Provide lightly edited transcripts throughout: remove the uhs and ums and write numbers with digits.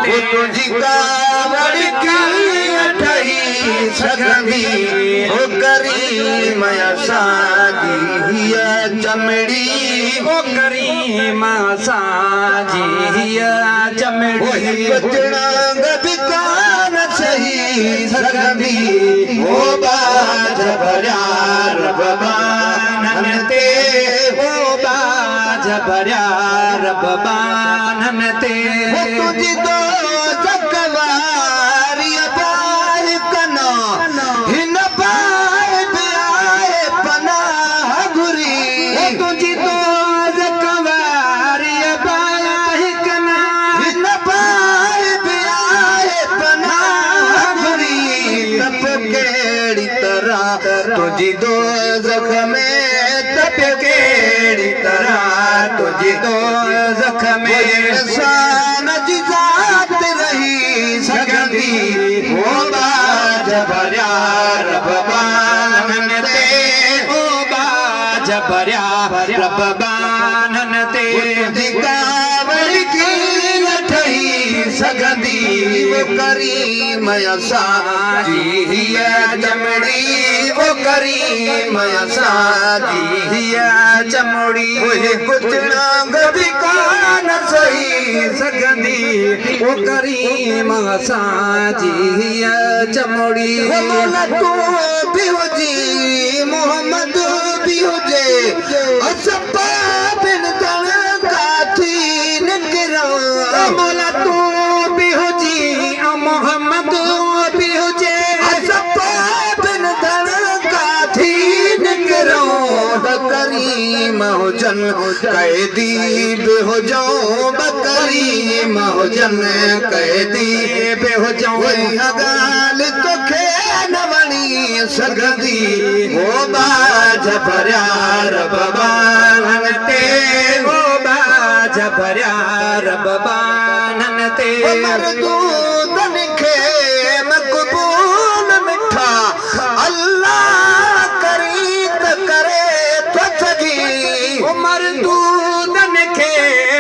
ते तुझी कावड़ की अठई सगंदी ओ करीम असांजी हिया चमड़ी ओ करीम असांजी हिया चमड़ी बचना गदिकान सही सगंदी ओ बाज भरिया रब बानन ते ओ बाज भरिया रब बानन ते तुझी दो जकवारी बार कना हिन पार बियाए पनाह गुरी तुझी दो जकवारी बार कना हिन पार बियाए पनाह गुरी तप केड़ी तरह तुझी दो जख्मे तप केड़ी तरह तुझी दो जख्मे इंसान जी जात रही सगंदी ओ बाज भरिया रब बानन ते ओ बाज भरिया रब बानन ते कावड़ की लठई सगंदी ओ करीम असांजी हिया चमड़ी ओ करीम असांजी हिया चमड़ी कुछ नांग बिकान सही सगंदी ओ करीम असांजी हिया चमड़ी मोला तू भी हुजी मोहम्मद भी हुजे असपा बिन तन काथी निकरा मोला तू भी हुजी मोहम्मद भी हुजे असपा बिन तन काथी निकरा करीम हुजन कैदी बे हो जाओ बकरीम हुजन कैदी बे हो जाओ गाल तो खे न वणी सगंदी ओ बाज भरिया रब बानन ते ओ बाज भरिया रब बानन ते मरदूदन खे मक़बूल मिठा अल्लाह करी त करे मरदूदन खे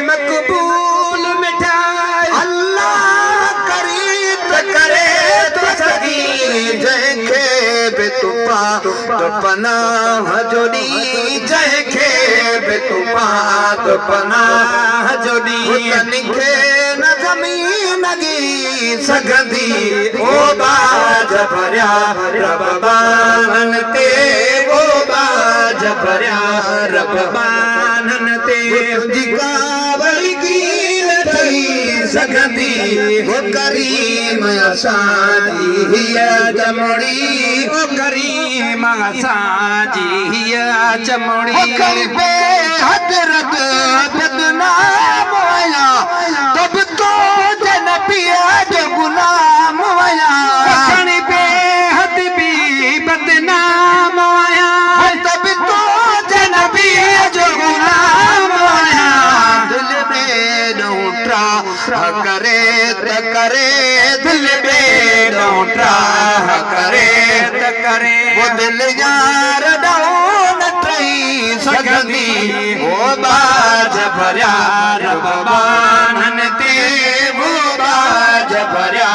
मक़बूल मिठाई अल्लाह करी त करे तो सगी जंहिंखे बि तूं तो पनाह जोड़ी जंहिंखे बि तूं तो पनाह जोड़ी तनिखे न ज़मीन गी सगंदी ओ बाज भरिया रब बानन ते ओ बाज भरिया रब बानन ते तुझी कावड़ की लठई सगंदी ओ करीम असांजी हिया चमड़ी ओ करीम असांजी हिया चमड़ी करी पे हजरत बदनाम आया तब तो जन पिया जो गुलाम आया कणी पे हद भी बदनाम आया तब तो जन पिया जो गुलाम आया दिल में डूटा करे त करे दिल में डूटा करे त करे वो दिल यार डाउन ट्रई सगंदी ओ बाज भरिया रब बानन ते वो बाज भरिया